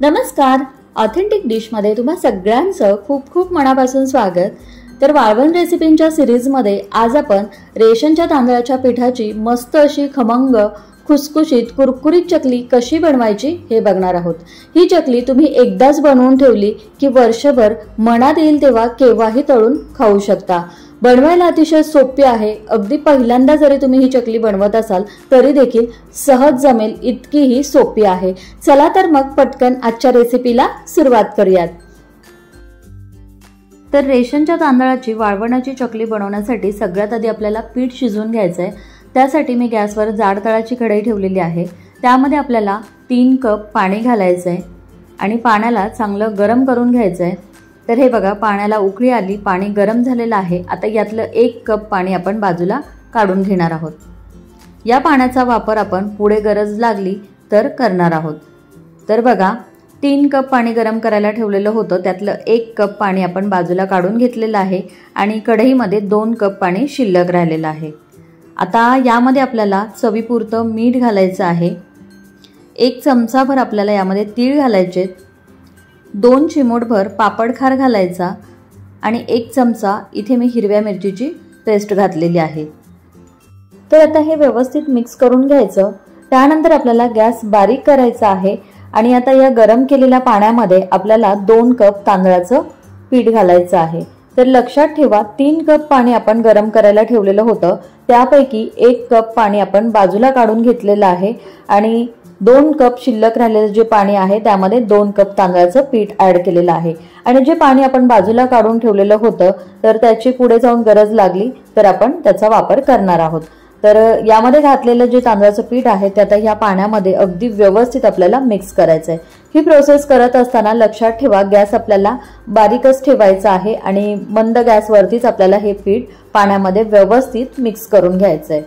नमस्कार. ऑथेंटिक डिशमध्ये तुम्हा सगळ्यांचं खूप खूप मनापासून स्वागत. तर वाळवण रेसिपींच्या सिरीजमध्ये आज आपण रेशनच्या तांदळाच्या पिठाची मस्त अशी खमंग खुसखुशीत कुरकुरीत चकली कशी बनवायची हे बघणार आहोत. ही चकली तुम्ही एकदाच बनवून ठेवली की वर्षभर मनात येईल तेव्हा केव्हाही तळून खाऊ शकता. बनवायला अतिशय सोपी आहे. अगदी पहिल्यांदा जरी तुम्ही ही चकली बनवत असाल तरी देखील सहज जमेल इतकी ही सोपी आहे. चला तर मग पटकन आजच्या रेसिपीला सुरुवात करूयात. तर रेशनच्या तांदळाची वाळवणाची चकली बनवण्यासाठी सगळ्यात आधी आपल्याला पीठ शिजवून घ्यायचं आहे. त्यासाठी मी गॅसवर जाड तळाची कढई ठेवलेली आहे. त्यामध्ये आपल्याला 3 कप पाणी घालायचं आहे आणि पाण्याला चांगलं गरम करून घ्यायचं आहे. तर हे बघा, पाण्याला उकळी आली, पाणी गरम झालेलं आहे. आता यातलं 1 कप पाणी आपण बाजूला काढून घेणार आहोत. या पाण्याचा वापर आपण पुढे गरज लागली तर करणार आहोत. तर बघा, 3 कप पाणी गरम करायला ठेवलेलं होतं, त्यातलं 1 कप पाणी आपण बाजूला काढून घेतलेलं आहे आणि कढईमध्ये 2 कप पाणी शिल्लक राहिलेलं आहे. आता यामध्ये आपल्याला चवीपुरतं मीठ घालायचं आहे. 1 चमचाभर आपल्याला यामध्ये तीळ घालायचे, 2 चिमूटभर पापडखार घालायचा आणि 1 चमचा इथे मी हिरव्या मिरचीची पेस्ट घातलेली आहे. तर आता हे व्यवस्थित मिक्स करून घ्यायचं. त्यानंतर आपल्याला गॅस बारीक करायचा आहे आणि आता या गरम केलेल्या पाण्यामध्ये आपल्याला 2 कप तांदळाचं पीठ घालायचं आहे. तर लक्षात ठेवा, 3 कप पाणी आपण गरम करायला ठेवलेलं होतं, त्यापैकी 1 कप पाणी आपण बाजूला काढून घेतलेलं आहे आणि 2 कप शिल्लक राहिलेलं जे पाणी आहे त्यामध्ये 2 कप तांदळाचं पीठ ऍड केलेलं आहे. आणि जे पाणी आपण बाजूला काढून ठेवलेलं होतं तर त्याची पुढे जाऊन गरज लागली तर आपण त्याचा वापर करणार आहोत. तर यामध्ये घातलेलं जे तांदळाचं पीठ आहे ते आता या पाण्यामध्ये अगदी व्यवस्थित आपल्याला मिक्स करायचं आहे. ही प्रोसेस करत असताना लक्षात ठेवा, गॅस आपल्याला बारीकच ठेवायचा आहे आणि मंद गॅसवरतीच आपल्याला हे पीठ पाण्यामध्ये व्यवस्थित मिक्स करून घ्यायचं आहे.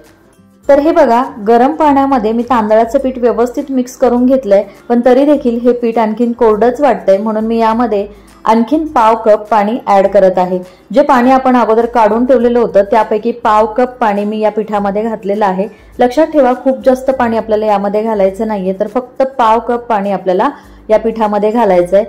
तर हे बघा, गरम पाण्यामध्ये मी तांदळाचं पीठ व्यवस्थित मिक्स करून घेतलंय, पण तरी देखील हे पीठ आणखीन कोरडंच वाटतंय, म्हणून मी यामध्ये आणखीन पाव कप पाणी ऍड करत आहे. जे पाणी आपण अगोदर काढून ठेवलेलं होतं त्यापैकी पाव कप पाणी मी या पिठामध्ये घातलेलं आहे. लक्षात ठेवा, खूप जास्त पाणी आपल्याला यामध्ये घालायचं नाहीये, तर फक्त पाव कप पाणी आपल्याला या पिठामध्ये घालायचंय.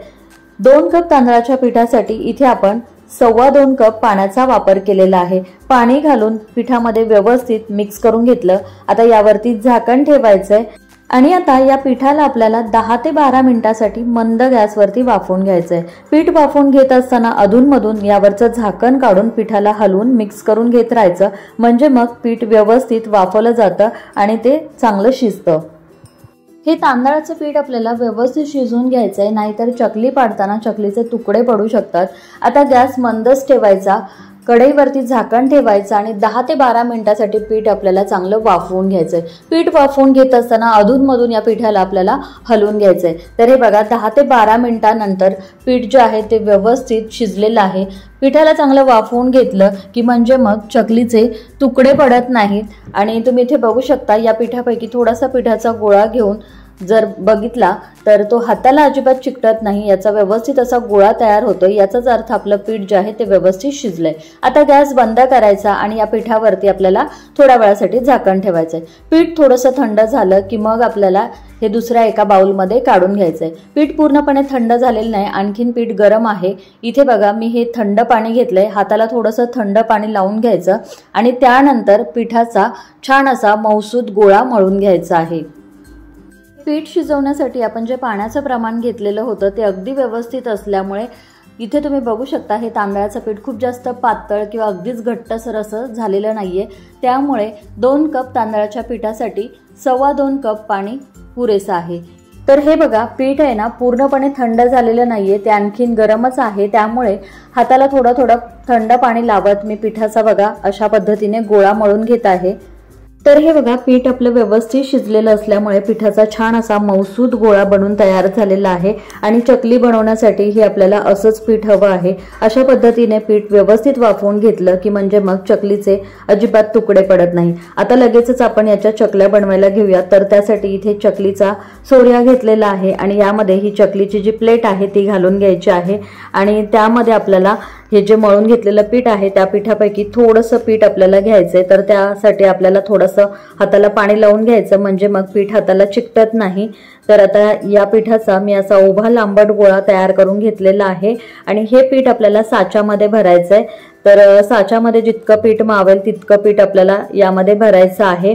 2 कप तांदळाच्या पिठासाठी इथे आपण 2.25 कप पाण्याचा वापर केलेला आहे. पाणी घालून पिठामध्ये व्यवस्थित मिक्स करून घेतलं. आता यावरती झाकण ठेवायचंय आणि आता या पिठाला आपल्याला 10 ते 12 मिनिटांसाठी मंद गॅसवरती वाफवून घ्यायचंय. पीठ वाफवून घेत असताना अधूनमधून यावरचं झाकण काढून पिठाला हलवून मिक्स करून घेत राहायचं, म्हणजे मग पीठ व्यवस्थित वाफवलं जातं आणि ते चांगलं शिजतं. हे तांदळाचं पीठ आपल्याला व्यवस्थित शिजवून घ्यायचंय, नाहीतर चकली पाडताना चकलीचे तुकडे पडू शकतात. आता गॅस मंदच ठेवायचा, कढईवरती झाकण ठेवायचं आणि 10 ते 12 मिनिटांसाठी पीठ आपल्याला चांगलं वाफवून घ्यायचंय. पीठ वाफवून घेत असताना अधूनमधून या पिठाला आपल्याला हलवून घ्यायचंय. तर हे बघा, 10 ते 12 मिनिटांनंतर पीठ जे आहे ते व्यवस्थित शिजलेलं आहे. पिठाला चांगलं वाफवून घेतलं की म्हणजे मग चकलीचे तुकडे पडत नाहीत. आणि तुम्ही इथे बघू शकता, या पिठापैकी थोडासा पिठाचा गोळा घेऊन जर बघितला तर तो हाताला अजिबात चिकटत नाही, याचा व्यवस्थित असा गोळा तयार होतो. याचाच अर्थ आपलं पीठ जे आहे ते व्यवस्थित शिजलंय. आता गॅस बंद करायचा आणि या पिठावरती आपल्याला थोड्या वेळासाठी झाकण ठेवायचंय. पीठ थोडंसं थंड झालं की मग आपल्याला हे दुसऱ्या एका बाउलमध्ये काढून घ्यायचंय. पीठ पूर्णपणे थंड झालेलं नाही, आणखीन पीठ गरम आहे. इथे बघा, मी हे थंड पाणी घेतलंय. हाताला थोडंसं थंड पाणी लावून घ्यायचं आणि त्यानंतर पिठाचा छान असा मऊसूत गोळा मळून घ्यायचा आहे. पीठ शिजवण्यासाठी आपण जे पाण्याचं प्रमाण घेतलेलं होतं ते अगदी व्यवस्थित असल्यामुळे इथे तुम्ही बघू शकता, हे तांदळाचं पीठ खूप जास्त पातळ किंवा अगदीच घट्टसर असं झालेलं नाहीये. त्यामुळे 2 कप तांदळाच्या पिठासाठी 2.25 कप पाणी पुरेसं आहे. तर हे बघा, पीठ आहे ना पूर्णपणे थंड झालेलं नाहीये, ते आणखीन गरमच आहे. त्यामुळे हाताला थोडं थोडं थंड पाणी लावत मी पिठाचा बघा अशा पद्धतीने गोळा मळून घेत आहे. तर हे बघा, पीठ आपलं व्यवस्थित शिजलेलं असल्यामुळे पिठाचा छान असा मऊसूत गोळा बनून तयार झालेला आहे. आणि चकली बनवण्यासाठी हे आपल्याला असंच पीठ हवं आहे. अशा पद्धतीने पीठ व्यवस्थित वाफवून घेतलं की म्हणजे मग चकलीचे अजिबात तुकडे पडत नाही. आता लगेचच आपण याच्या चकल्या बनवायला घेऊया. तर त्यासाठी इथे चकलीचा सोर्या घेतलेला आहे आणि यामध्ये ही चकलीची जी प्लेट आहे ती घालून घ्यायची आहे आणि त्यामध्ये आपल्याला हे जे मळून घेतलेलं पीठ आहे त्या पिठापैकी थोडंसं पीठ आपल्याला घ्यायचंय। तर त्यासाठी आपल्याला थोडंसं हाताला पाणी लावून घ्यायचं, म्हणजे मग पीठ हाताला चिकटत नाही। तर आता या पिठाचा मी असा उभा लांबट गोळा तयार करून घेतलेला आहे आणि हे पीठ आपल्याला साच्यामध्ये भरायचंय। तर साच्यामध्ये जितकं पीठ मावेल तितकं पीठ आपल्याला यामध्ये भरायचं आहे।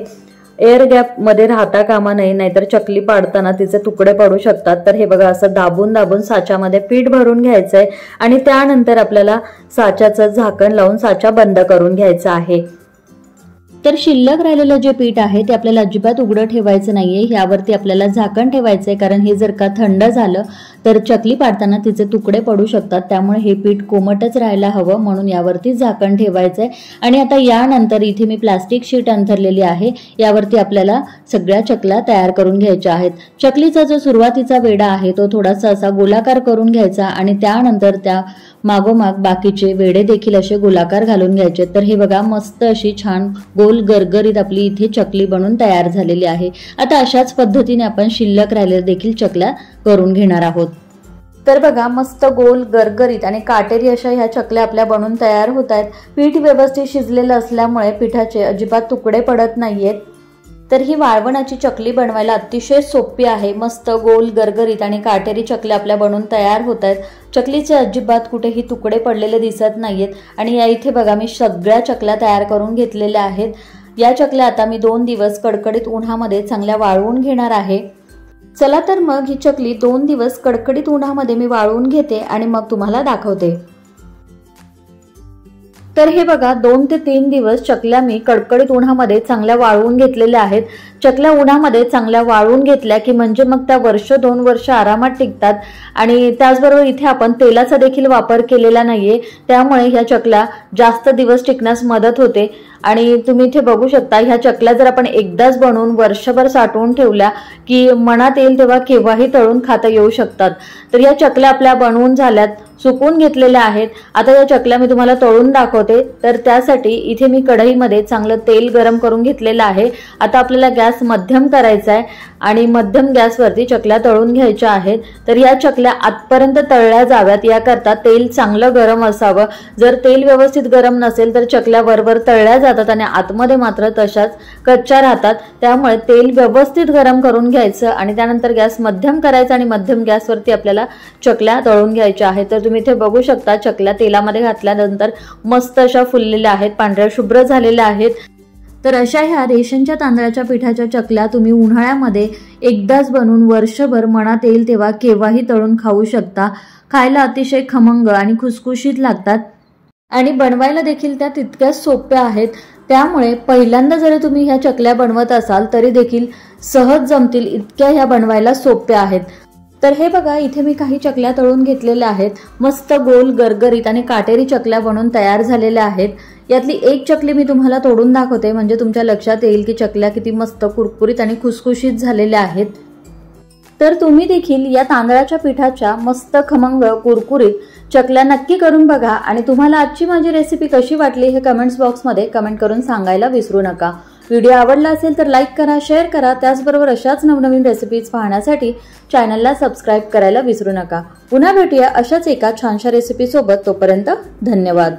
एअर गॅप मध्ये राहता कामा नये, नाहीतर चकली पाडताना तिचे तुकडे पडू शकतात। तर हे बघा असं दाबून दाबून साच्यामध्ये पीठ भरून घ्यायचंय आणि त्यानंतर आपल्याला साच्याचं झाकण लावून साचा बंद करून घ्यायचा आहे। तर शिल्लक राहिलेलं जे पीठ आहे ते आपल्याला अजिबात उघडं ठेवायचं नाहीये, यावरती आपल्याला झाकण ठेवायचंय, कारण हे जर का थंड झालं तर चकली पाडताना तिचे तुकडे पडू शकतात। त्यामुळे हे पीठ कोमटच राहायला हवं, म्हणून यावरती झाकण ठेवायचंय। आणि आता यानंतर इथे मी प्लास्टिक शीट अंथरलेली आहे, यावरती आपल्याला सगळ्या चकल्या तयार करून घ्यायच्या आहेत। चकलीचा जो सुरुवातीचा वेढा आहे तो थोडासा असा गोलाकार करून घ्यायचा आणि त्यानंतर त्या मागोमाग बाकीचे वेढे देखील असे गोलाकार घालून घ्यायचे। तर हे बघा मस्त अशी छान गोल गरगरीत आपली इथे चकली बनून तयार झालेली आहे। आता अशाच पद्धतीने आपण शिल्लक राहिलेल्या देखील चकल्या करून घेणार आहोत। तर बघा मस्त गोल गरगरीत आणि काटेरी अशा ह्या चकल्या आपल्या बनून तयार होत आहेत। पीठ व्यवस्थित शिजलेलं असल्यामुळे पिठाचे अजिबात तुकडे पडत नाहीयेत। तर ही वाळवणाची चकली बनवायला अतिशय सोपी आहे। मस्त गोल गरगरीत आणि काटेरी चकल्या आपल्या बनून तयार होत आहेत। चकलीचे अजिबात कुठेही तुकडे पडलेले दिसत नाहीयेत आणि या इथे बघा मी सगळ्या चकल्या तयार करून घेतलेल्या आहेत। या चकल्या आता मी 2 दिवस कडकडीत उन्हामध्ये चांगल्या वाळवून घेणार आहे। चला तर मग ही चकली 2 दिवस कडकडीत उन्हामध्ये मी वाळवून घेते आणि मग तुम्हाला दाखवते। तर हे बघा 2 ते 3 दिवस चकल्या मी कडकडीत उन्हामध्ये चांगल्या वाळवून घेतलेल्या आहेत। चकल्या उन्हामध्ये चांगल्या वाळवून घेतल्या की म्हणजे मग त्या वर्ष 2 वर्ष आरामात टिकतात। आणि त्याचबरोबर इथे आपण तेलाचा देखील वापर केलेला नाहीये, त्यामुळे ह्या चकल्या जास्त दिवस टिकण्यास मदत होते। आणि तुम्ही इथे बघू शकता ह्या चकल्या जर आपण एकदाच बनवून वर्षभर साठवून ठेवल्या की मनात येईल तेव्हा केव्हाही तळून खाता येऊ शकतात। तर या चकल्या आपल्या बनवून झाल्यात, सुकून घेतलेल्या आहेत। आता या चकल्या मी तुम्हाला तळून दाखवते। तर त्यासाठी इथे मी कढईमध्ये चांगलं तेल गरम करून घेतलेलं आहे। आता आपल्याला गॅस मध्यम करायचा आहे आणि मध्यम गॅसवरती चकल्या तळून घ्यायच्या आहेत। तर या चकल्या आतपर्यंत तळल्या जाव्यात याकरता तेल चांगलं गरम असावं। जर तेल व्यवस्थित गरम नसेल तर चकल्या वरवर तळल्या जातात आणि आतमध्ये मात्र तशाच कच्च्या राहतात। त्यामुळे तेल व्यवस्थित गरम करून घ्यायचं आणि त्यानंतर गॅस मध्यम करायचा आणि मध्यम गॅसवरती आपल्याला चकल्या तळून घ्यायच्या आहेत। तर तुम्ही इथे बघू शकता चकल्या तेलामध्ये घातल्यानंतर मस्त अशा फुललेल्या आहेत, पांढऱ्या शुभ्र झालेल्या आहेत। तर अशा ह्या रेशनच्या तांदळाच्या पिठाच्या चकल्या तुम्ही उन्हाळ्यामध्ये एकदाच बनवून वर्षभर मनात येईल तेव्हा केव्हाही तळून खाऊ शकता। खायला अतिशय खमंग आणि खुसखुशीत लागतात आणि बनवायला देखील त्या तितक्याच सोप्या आहेत। त्यामुळे पहिल्यांदा जरी तुम्ही ह्या चकल्या बनवत असाल तरी देखील सहज जमतील, इतक्या ह्या बनवायला सोप्या आहेत। तर हे बघा इथे मी काही चकल्या तळून घेतलेल्या आहेत। मस्त गोल गरगरीत आणि काटेरी चकल्या बनवून तयार झालेल्या आहेत। यातली एक चकली मी तुम्हाला तोडून दाखवते, म्हणजे तुमच्या लक्षात येईल की चकल्या किती मस्त कुरकुरीत आणि खुसखुशीत झालेल्या आहेत। तर तुम्ही देखील या तांदळाच्या पिठाच्या मस्त खमंग कुरकुरीत चकल्या नक्की करून बघा आणि तुम्हाला आजची माझी रेसिपी कशी वाटली हे कमेंट्स बॉक्समध्ये कमेंट करून सांगायला विसरू नका। व्हिडिओ आवडला असेल तर लाईक करा, शेअर करा। त्याचबरोबर अशाच नवनवीन रेसिपीज पाहण्यासाठी चॅनलला सबस्क्राईब करायला विसरू नका। पुन्हा भेटूया अशाच एका छानशा रेसिपी सोबत। तोपर्यंत धन्यवाद।